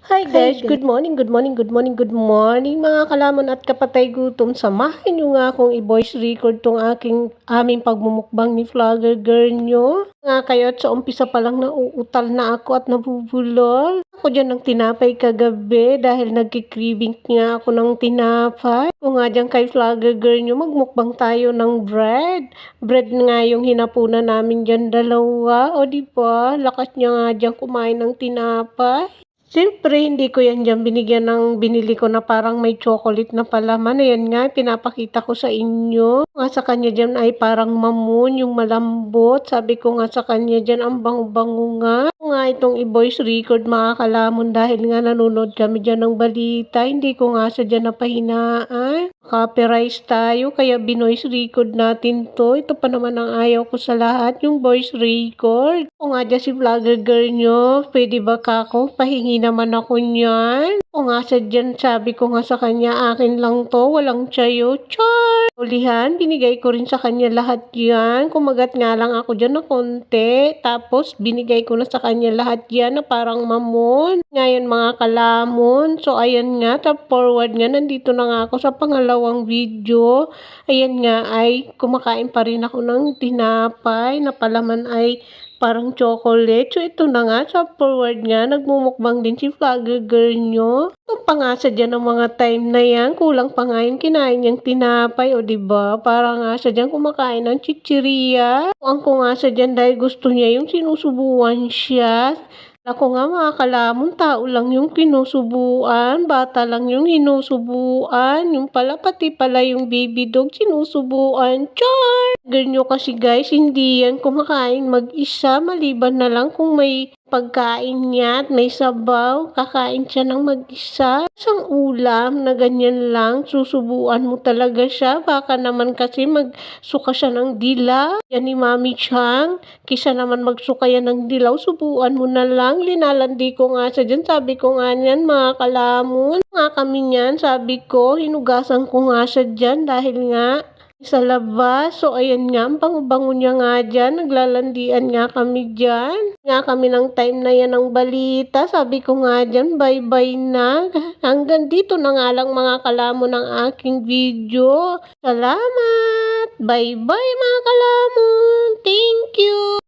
Hi guys, good morning, good morning, good morning, good morning mga kalamon at kapatay gutom. Samahan nyo nga akong i-voice record tong aming pagmumukbang ni Vlogger Girl nyo. Nga kayo at sa umpisa pa lang nauutal na ako at nabubulol. Ako dyan ng tinapay kagabi dahil nagkikribing nga ako ng tinapay. Kung nga dyan kay Vlogger Girl nyo, magmukbang tayo ng bread. Bread nga yung hinapunan namin dyan dalawa. O diba, lakas niya nga dyan kumain ng tinapay. Siyempre, hindi ko yan dyan binigyan ng binili ko na parang may chocolate na palaman. Ayan nga, pinapakita ko sa inyo. Nga sa kanya dyan ay parang mamoon, yung malambot. Sabi ko nga sa kanya dyan, ang bango-bango nga. Nga itong i-voice record mga kalamon dahil nga nanonood kami dyan ng balita. Hindi ko nga sa dyan napahinaan. Copyright tayo, kaya binoice record natin to. Ito pa naman ang ayaw ko sa lahat, yung voice record. O nga dyan si Vlogger Girl nyo, pwede ba kako? Pahingi naman ako niyan. O nga sa dyan, sabi ko nga sa kanya, akin lang to, walang tiyayo. Char! Ulihan, binigay ko rin sa kanya lahat yan. Kumagat nga lang ako dyan na konti. Tapos, binigay ko na sa kanya lahat yan na parang mamon. Ngayon mga kalamon. So, ayan nga, tap forward nga, nandito na nga ako sa pangalawang video. Ayan nga ay, kumakain pa rin ako ng tinapay na palaman ay parang chocolate. So, ito na nga, sa forward nga, nagmumukbang din si Vlogger Girl nyo. Ito pa nga sa dyan ng mga time na yan, kulang pa nga yung kinain niyang tinapay, o diba? Para nga sa dyan kumakain ng chichirya. Ang ko nga sa dyan dahil gusto niya yung sinusubuan siya. Ako nga mga kalamon, tao lang yung kinusubuan, bata lang yung hinusubuan, yung pala pati pala yung baby dog sinusubuan. Char! Ganyo kasi guys, hindi yan kumakain mag-isa, maliban na lang kung may pagkain niya at may sabaw, kakain siya ng mag-isa. Isang ulam na ganyan lang, susubuan mo talaga siya, baka naman kasi magsuka siya ng dila. Yan ni Mami Chang, kisa naman magsuka yan ng dilaw, subuan mo na lang. Linalandi ko nga sa dyan, sabi ko nga niyan mga kalamon. Nga kami niyan, sabi ko, hinugasan ko nga siya dyan dahil nga sa labas. So, ayan nga, ang bango-bango niya nga dyan. Naglalandian nga kami dyan. Nga kami ng time na yan ng balita. Sabi ko nga dyan, bye-bye na. Hanggang dito na nga lang mga kalamon ng aking video. Salamat! Bye-bye mga kalamon! Thank you!